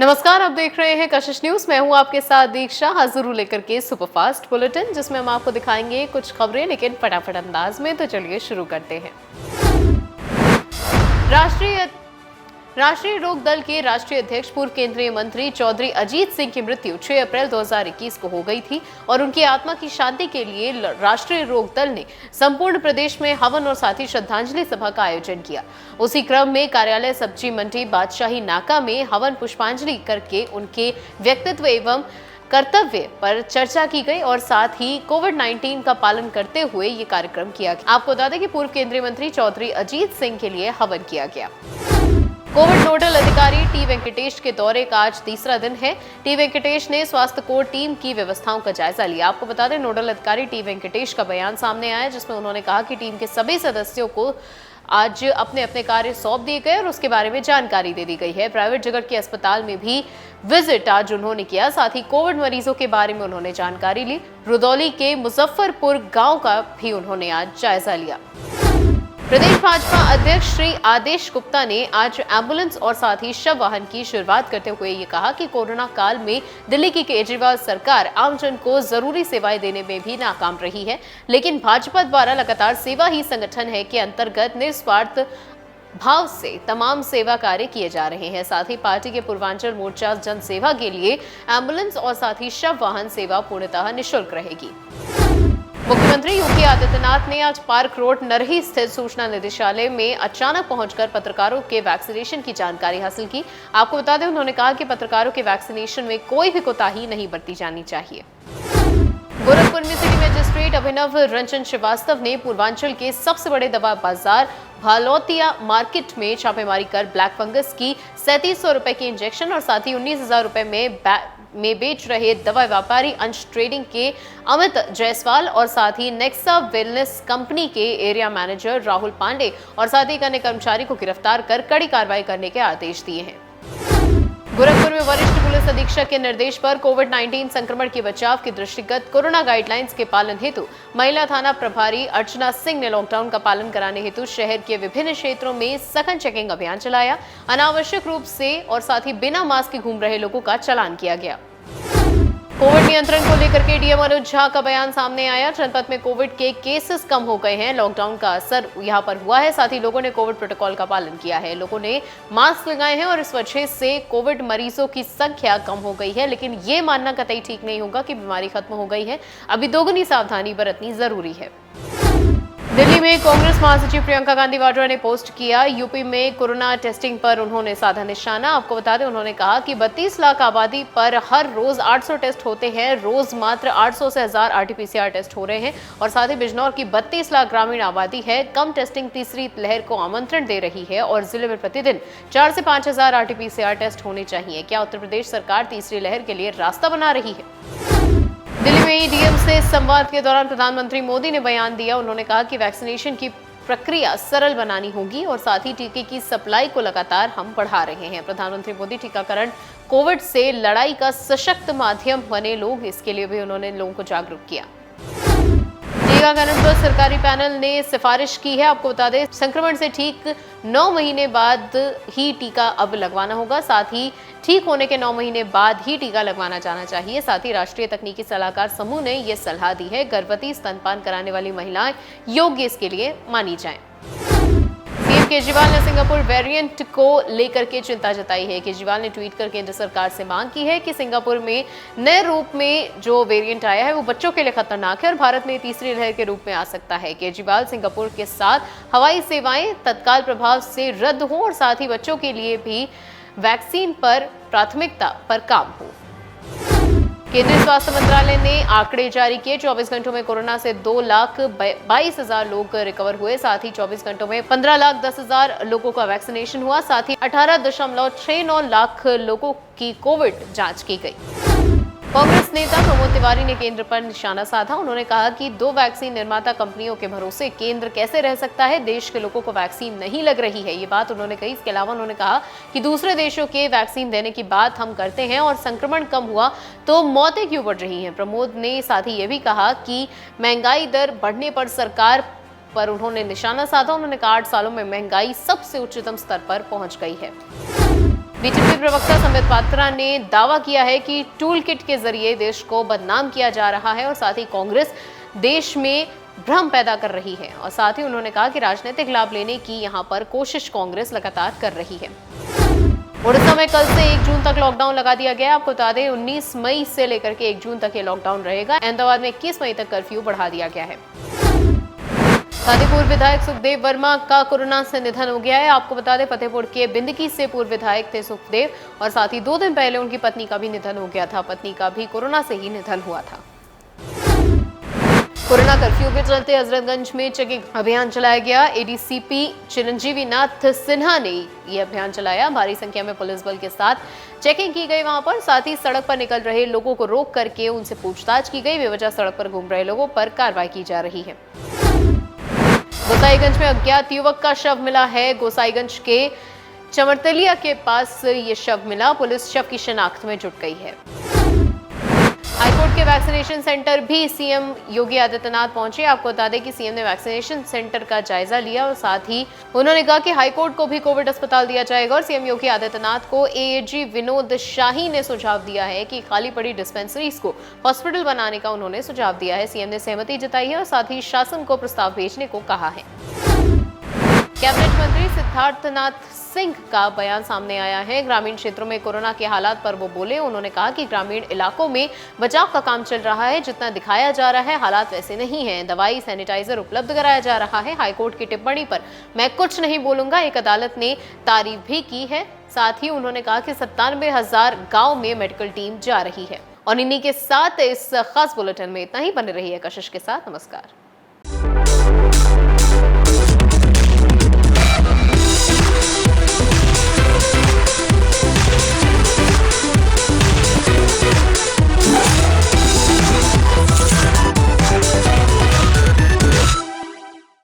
नमस्कार, आप देख रहे हैं कशिश न्यूज। मैं हूं आपके साथ दीक्षा, हाजिर हूं लेकर के सुपरफास्ट बुलेटिन, जिसमें हम आपको दिखाएंगे कुछ खबरें, लेकिन फटाफट अंदाज में। तो चलिए शुरू करते हैं। राष्ट्रीय लोक दल के राष्ट्रीय अध्यक्ष पूर्व केंद्रीय मंत्री चौधरी अजीत सिंह की मृत्यु 6 अप्रैल 2021 को हो गई थी और उनकी आत्मा की शांति के लिए राष्ट्रीय लोक दल ने संपूर्ण प्रदेश में हवन और साथ ही श्रद्धांजलि सभा का आयोजन किया। उसी क्रम में कार्यालय सब्जी मंडी बादशाही नाका में हवन पुष्पांजलि करके उनके व्यक्तित्व एवं कर्तव्य पर चर्चा की गई और साथ ही कोविड-19 का पालन करते हुए ये कार्यक्रम किया गया। आपको बता दें कि पूर्व केंद्रीय मंत्री चौधरी अजीत सिंह के लिए हवन किया गया। कोविड नोडल अधिकारी टी वेंकटेश के दौरे का आज तीसरा दिन है। टी वेंकटेश ने स्वास्थ्य कोर टीम की व्यवस्थाओं का जायजा लिया। आपको बता दें, नोडल अधिकारी टी वेंकटेश का बयान सामने आया, जिसमें उन्होंने कहा कि टीम के सभी सदस्यों को आज अपने अपने कार्य सौंप दिए गए और उसके बारे में जानकारी दे दी गई है। प्राइवेट जगत के अस्पताल में भी विजिट आज उन्होंने किया, साथ ही कोविड मरीजों के बारे में उन्होंने जानकारी ली। रुदौली के मुजफ्फरपुर गांव का भी उन्होंने आज जायजा लिया। प्रदेश भाजपा अध्यक्ष श्री आदेश गुप्ता ने आज एम्बुलेंस और साथ ही शव वाहन की शुरुआत करते हुए ये कहा कि कोरोना काल में दिल्ली की केजरीवाल सरकार आमजन को जरूरी सेवाएं देने में भी नाकाम रही है, लेकिन भाजपा द्वारा लगातार सेवा ही संगठन है के अंतर्गत निस्वार्थ भाव से तमाम सेवा कार्य किए जा रहे हैं। साथ ही पार्टी के पूर्वांचल मोर्चा जन सेवा के लिए एम्बुलेंस और साथ ही शव वाहन सेवा पूर्णतः निःशुल्क रहेगी। मुख्यमंत्री योगी आदित्यनाथ ने आज पार्क रोड नरही स्थित सूचना निदेशालय में अचानक पहुंचकर पत्रकारों के वैक्सीनेशन की जानकारी हासिल की। आपको बता दें, उन्होंने कहा कि पत्रकारों के वैक्सीनेशन में कोई भी कोताही नहीं बरती जानी चाहिए। गोरखपुर में सिटी मजिस्ट्रेट अभिनव रंजन श्रीवास्तव ने पूर्वांचल के सबसे बड़े दवा बाजार भालौतिया मार्केट में छापेमारी कर ब्लैक फंगस की 3700 रुपए की इंजेक्शन और साथ ही 19,000 रुपए में बेच रहे दवा व्यापारी अंश ट्रेडिंग के अमित जायसवाल और साथ ही नेक्सा वेलनेस कंपनी के एरिया मैनेजर राहुल पांडे और साथ ही एक अन्य कर्मचारी को गिरफ्तार कर कड़ी कार्रवाई करने के आदेश दिए हैं। गोरखपुर में वरिष्ठ पुलिस अधीक्षक के निर्देश पर कोविड-19 संक्रमण के बचाव के दृष्टिगत कोरोना गाइडलाइंस के पालन हेतु महिला थाना प्रभारी अर्चना सिंह ने लॉकडाउन का पालन कराने हेतु शहर के विभिन्न क्षेत्रों में सघन चेकिंग अभियान चलाया। अनावश्यक रूप से और साथ ही बिना मास्क के घूम रहे लोगों का चालान किया गया। कोविड नियंत्रण को लेकर के डीएम अनुज झा का बयान सामने आया। जनपद में कोविड के केसेस कम हो गए हैं, लॉकडाउन का असर यहां पर हुआ है, साथ ही लोगों ने कोविड प्रोटोकॉल का पालन किया है, लोगों ने मास्क लगाए हैं और इस वजह से कोविड मरीजों की संख्या कम हो गई है। लेकिन ये मानना कतई ठीक नहीं होगा कि बीमारी खत्म हो गई है, अभी दोगुनी सावधानी बरतनी जरूरी है। दिल्ली में कांग्रेस महासचिव प्रियंका गांधी वाड्रा ने पोस्ट किया। यूपी में कोरोना टेस्टिंग पर उन्होंने साधा निशाना। आपको बता दें, उन्होंने कहा कि 32 लाख आबादी पर हर रोज 800 टेस्ट होते हैं, रोज मात्र 800 से 1000 आरटीपीसीआर टेस्ट हो रहे हैं और साथ ही बिजनौर की 32 लाख ग्रामीण आबादी है। कम टेस्टिंग तीसरी लहर को आमंत्रण दे रही है और जिले में प्रतिदिन 4 से 5000 आरटीपीसीआर टेस्ट होने चाहिए। क्या उत्तर प्रदेश सरकार तीसरी लहर के लिए रास्ता बना रही है? दिल्ली में ईडीएम से संवाद के दौरान प्रधानमंत्री मोदी ने बयान दिया। उन्होंने कहा कि वैक्सीनेशन की प्रक्रिया सरल बनानी होगी और साथ ही टीके की सप्लाई को लगातार हम बढ़ा रहे हैं। प्रधानमंत्री मोदी टीकाकरण कोविड से लड़ाई का सशक्त माध्यम बने लोग, इसके लिए भी उन्होंने लोगों को जागरूक किया। टीकाकरण पर सरकारी पैनल ने सिफारिश की है। आपको बता दें, संक्रमण से ठीक 9 महीने बाद ही टीका अब लगवाना होगा, साथ ही ठीक होने के 9 महीने बाद ही टीका लगवाना जाना चाहिए। साथ ही राष्ट्रीय तकनीकी सलाहकार समूह ने यह सलाह दी है, गर्भवती स्तनपान कराने वाली महिलाएं योग्य इसके लिए मानी जाएं। सीएम केजरीवाल ने सिंगापुर वेरिएंट को लेकर के चिंता जताई है। केजरीवाल ने ट्वीट कर केंद्र सरकार से मांग की है कि सिंगापुर में नए रूप में जो वेरिएंट आया है वो बच्चों के लिए खतरनाक है और भारत में तीसरी लहर के रूप में आ सकता है। केजरीवाल सिंगापुर के साथ हवाई सेवाएं तत्काल प्रभाव से रद्द हो और साथ ही बच्चों के लिए भी वैक्सीन पर प्राथमिकता पर काम हो। केंद्रीय स्वास्थ्य मंत्रालय ने आंकड़े जारी किए। 24 घंटों में कोरोना से 2,22,000 लोग रिकवर हुए, साथ ही 24 घंटों में 15,10,000 लोगों का वैक्सीनेशन हुआ, साथ ही 18.69 लाख लोगों की कोविड जांच की गई। कांग्रेस नेता प्रमोद तिवारी ने केंद्र पर निशाना साधा। उन्होंने कहा कि 2 वैक्सीन निर्माता कंपनियों के भरोसे केंद्र कैसे रह सकता है, देश के लोगों को वैक्सीन नहीं लग रही है, ये बात उन्होंने कही। इसके अलावा उन्होंने कहा कि दूसरे देशों के वैक्सीन देने की बात हम करते हैं और संक्रमण कम हुआ तो मौतें क्यों बढ़ रही हैं। प्रमोद ने साथ ही ये भी कहा कि महंगाई दर बढ़ने पर सरकार पर उन्होंने निशाना साधा। उन्होंने कहा 8 सालों में महंगाई सबसे उच्चतम स्तर पर पहुंच गई है। बीजेपी प्रवक्ता संबित पात्रा ने दावा किया है कि टूल किट के जरिए देश को बदनाम किया जा रहा है और साथ ही कांग्रेस देश में भ्रम पैदा कर रही है। और साथ ही उन्होंने कहा कि राजनीतिक लाभ लेने की यहां पर कोशिश कांग्रेस लगातार कर रही है। उड़ीसा में कल से 1 जून तक लॉकडाउन लगा दिया गया। आपको बता दें 19 मई से लेकर के 1 जून तक ये लॉकडाउन रहेगा। अहमदाबाद में 21 मई तक कर्फ्यू बढ़ा दिया गया है। साथ ही पूर्व विधायक सुखदेव वर्मा का कोरोना से निधन हो गया है। आपको बता दें फतेहपुर के बिंदकी से पूर्व विधायक थे सुखदेव और साथ ही 2 दिन पहले उनकी पत्नी का भी निधन हो गया था। पत्नी का भी कोरोना से ही निधन हुआ था। कोरोना कर्फ्यू के चलते हजरतगंज में चेकिंग अभियान चलाया गया। एडीसीपी चिरंजीवी नाथ सिन्हा ने यह अभियान चलाया। भारी संख्या में पुलिस बल के साथ चेकिंग की गई वहां पर। साथ ही सड़क पर निकल रहे लोगों को रोक करके उनसे पूछताछ की गई। बेवजह सड़क पर घूम रहे लोगों पर कार्रवाई की जा रही है। गोसाईगंज में अज्ञात युवक का शव मिला है। गोसाईगंज के चमरतलिया के पास ये शव मिला। पुलिस शव की शिनाख्त में जुट गई है। हाईकोर्ट के वैक्सीनेशन सेंटर भी सीएम योगी आदित्यनाथ पहुंचे। आपको बता दें कि सीएम ने वैक्सीनेशन सेंटर का जायजा लिया और साथ ही उन्होंने कहा कि हाईकोर्ट को भी कोविड अस्पताल दिया जाएगा। और सीएम योगी आदित्यनाथ को एएजी विनोद शाही ने सुझाव दिया है कि खाली पड़ी डिस्पेंसरीज को हॉस्पिटल बनाने का उन्होंने सुझाव दिया है। सीएम ने सहमति जताई है और साथ ही शासन को प्रस्ताव भेजने को कहा है। कैबिनेट मंत्री सिद्धार्थनाथ सिंह का बयान सामने आया है। ग्रामीण क्षेत्रों में कोरोना के हालात पर वो बोले। उन्होंने कहा कि ग्रामीण इलाकों में बचाव का काम चल रहा है। जितना दिखाया जा रहा है हालात वैसे नहीं है। दवाई सैनिटाइजर उपलब्ध कराया जा रहा है। हाईकोर्ट की टिप्पणी पर मैं कुछ नहीं बोलूंगा, एक अदालत ने तारीफ भी की है। साथ ही उन्होंने कहा कि 97,000 गाँव में मेडिकल टीम जा रही है। और इन्हीं के साथ इस खास बुलेटिन में इतना ही। बने रहिए कशिश के साथ। नमस्कार।